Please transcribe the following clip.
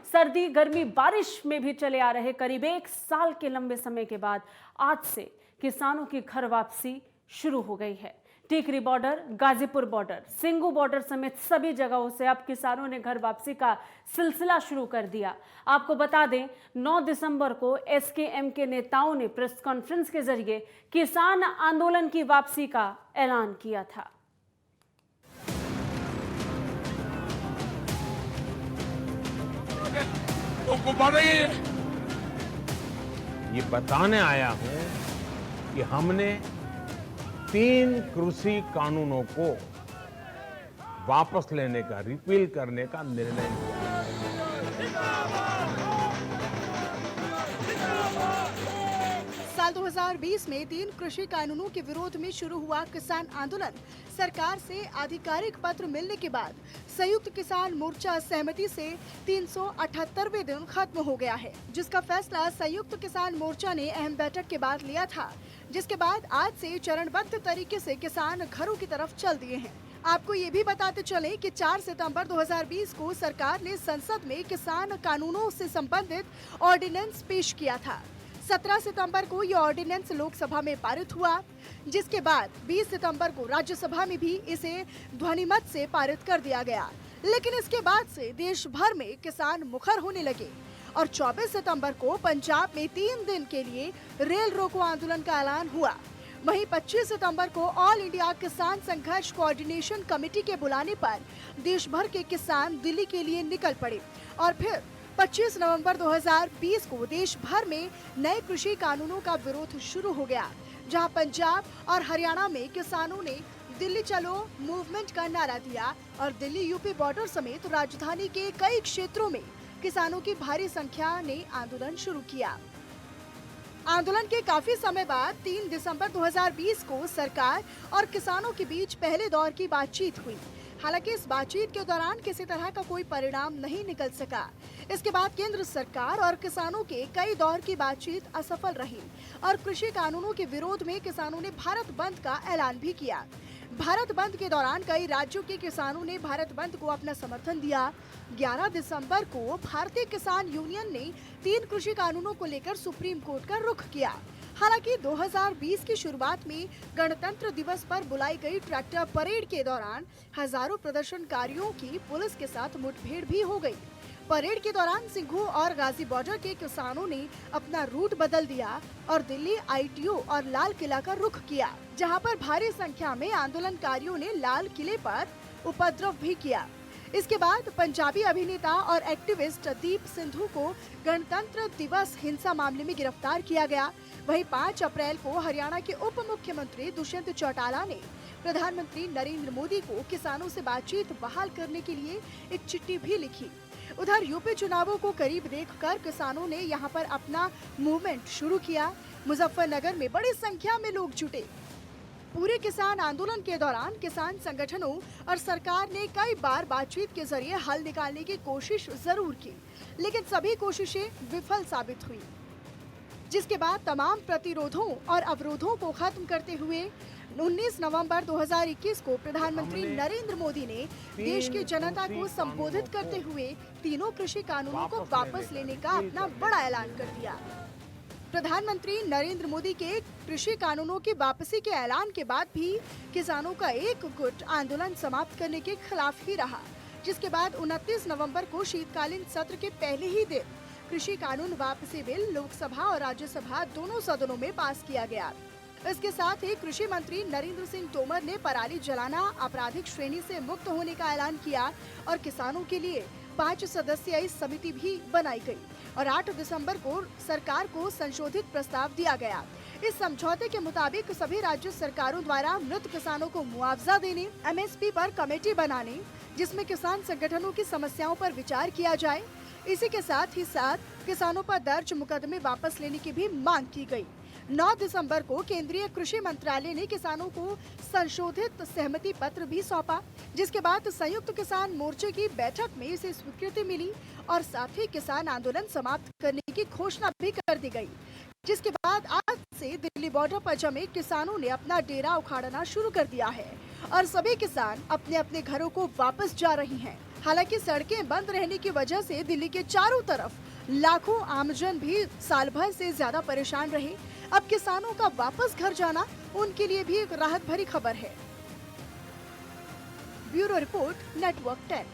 सर्दी, गर्मी, बारिश में भी चले आ रहे करीब 1 साल के लंबे समय के बाद आज से किसानों की घर वापसी शुरू हो गई है। Tikri border, Ghazipur border, Singhu border समेत सभी जगहों से अब किसानों ने घर वापसी का सिलसिला शुरू कर दिया। आपको बता दें, 9 दिसंबर को एसकेएम के नेताओं ने प्रेस कॉन्फ्रेंस के जरिए किसान आंदोलन की वापसी का ऐलान किया था। ये बताने आया हूं कि हमने 3 कृषि कानूनों को वापस लेने का, रिपील करने का निर्णय लिया। साल 2020 में 3 कृषि कानूनों के विरोध में शुरू हुआ किसान आंदोलन सरकार से आधिकारिक पत्र मिलने के बाद संयुक्त किसान मोर्चा सहमति से 378वें दिन खत्म हो गया है, जिसका फैसला संयुक्त किसान मोर्चा ने अहम बैठक के बाद लिया था, जिसके बाद आज से चरणबद्ध तरीके से किसान घरों की तरफ चल दिए हैं। आपको ये भी बताते चले कि 4 सितंबर 2020 को सरकार ने संसद में किसान कानूनों से संबंधित ऑर्डिनेंस पेश किया था। 17 सितंबर को यह ऑर्डिनेंस लोकसभा में पारित हुआ, जिसके बाद 20 सितंबर को राज्यसभा में भी इसे ध्वनिमत से पारित कर दिया गया। लेकिन इसके बाद से देश भर में किसान मुखर होने लगे और 24 सितंबर को पंजाब में 3 दिन के लिए रेल रोको आंदोलन का ऐलान हुआ। वहीं 25 सितंबर को ऑल इंडिया किसान संघर्ष कोऑर्डिनेशन कमेटी के बुलाने पर देश भर के किसान दिल्ली के लिए निकल पड़े और फिर 25 नवंबर 2020 को देश भर में नए कृषि कानूनों का विरोध शुरू हो गया, जहां पंजाब और हरियाणा में किसानों ने दिल्ली चलो मूवमेंट का नारा दिया और दिल्ली यूपी बॉर्डर समेत राजधानी के कई क्षेत्रों में किसानों की भारी संख्या ने आंदोलन शुरू किया। आंदोलन के काफी समय बाद 3 दिसंबर 2020 को सरकार और किसानों के बीच पहले दौर की बातचीत हुई। हालांकि इस बातचीत के दौरान किसी तरह का कोई परिणाम नहीं निकल सका। इसके बाद केंद्र सरकार और किसानों के कई दौर की बातचीत असफल रही और कृषि कानूनों के विरोध में किसानों ने भारत बंद का ऐलान भी किया। भारत बंद के दौरान कई राज्यों के किसानों ने भारत बंद को अपना समर्थन दिया। 11 दिसंबर को भारतीय किसान यूनियन ने 3 कृषि कानूनों को लेकर सुप्रीम कोर्ट का रुख किया। हालांकि 2020 की शुरुआत में गणतंत्र दिवस पर बुलाई गई ट्रैक्टर परेड के दौरान हजारों प्रदर्शनकारियों की पुलिस के साथ मुठभेड़ भी हो गई। परेड के दौरान सिंघू और गाजी बॉर्डर के किसानों ने अपना रूट बदल दिया और दिल्ली आईटीओ और लाल किला का रुख किया, जहां पर भारी संख्या में आंदोलनकारियों ने लाल किले पर उपद्रव भी किया। इसके बाद पंजाबी अभिनेता और एक्टिविस्ट दीप सिंधु को गणतंत्र दिवस हिंसा मामले में गिरफ्तार किया गया। वहीं 5 अप्रैल को हरियाणा के उप मुख्यमंत्री दुष्यंत चौटाला ने प्रधानमंत्री नरेंद्र मोदी को किसानों से बातचीत बहाल करने के लिए एक चिट्ठी भी लिखी। उधर यूपी चुनावों को करीब देखकर किसानों ने यहां पर अपना मूवमेंट शुरू किया। मुजफ्फरनगर में बड़ी संख्या में लोग जुटे। पूरे किसान आंदोलन के दौरान किसान संगठनों और सरकार ने कई बार बातचीत के जरिए हल निकालने की कोशिश जरूर की, लेकिन सभी कोशिशें विफल साबित हुई, जिसके बाद तमाम प्रतिरोधों और अवरोधों को खत्म करते हुए 19 नवंबर 2021 को प्रधानमंत्री नरेंद्र मोदी ने देश की जनता को संबोधित करते हुए तीनों कृषि कानूनों को वापस लेने का अपना बड़ा ऐलान कर दिया। प्रधानमंत्री नरेंद्र मोदी के कृषि कानूनों की वापसी के ऐलान के बाद भी किसानों का एक गुट आंदोलन समाप्त करने के खिलाफ ही रहा, जिसके बाद 29 नवंबर को शीतकालीन सत्र के पहले ही दिन कृषि कानून वापसी बिल लोकसभा और राज्यसभा दोनों सदनों में पास किया गया। इसके साथ ही कृषि मंत्री नरेंद्र सिंह तोमर ने पराली जलाना आपराधिक श्रेणी से मुक्त होने का ऐलान किया और किसानों के लिए 5 सदस्यीय समिति भी बनाई गई और 8 दिसंबर को सरकार को संशोधित प्रस्ताव दिया गया। इस समझौते के मुताबिक सभी राज्य सरकारों द्वारा मृत किसानों को मुआवजा देने, एमएसपी पर कमेटी बनाने, जिसमें किसान संगठनों की समस्याओं पर विचार किया जाए। इसी के साथ ही किसानों पर दर्ज मुकदमे वापस लेने की भी मांग की गई। 9 दिसंबर को केंद्रीय कृषि मंत्रालय ने किसानों को संशोधित सहमति पत्र भी सौंपा, जिसके बाद संयुक्त किसान मोर्चे की बैठक में इसे स्वीकृति मिली और साथ ही किसान आंदोलन समाप्त करने की घोषणा भी कर दी गई। जिसके बाद आज से दिल्ली बॉर्डर पर जमे किसानों ने अपना डेरा उखाड़ना शुरू कर दिया है और सभी किसान अपने अपने घरों को वापस जा रहे हैं। हालांकि सड़कें बंद रहने की वजह से दिल्ली के चारों तरफ लाखों आमजन भी साल भर से ज्यादा परेशान रहे। अब किसानों का वापस घर जाना उनके लिए भी एक राहत भरी खबर है। Bureau report, network 10।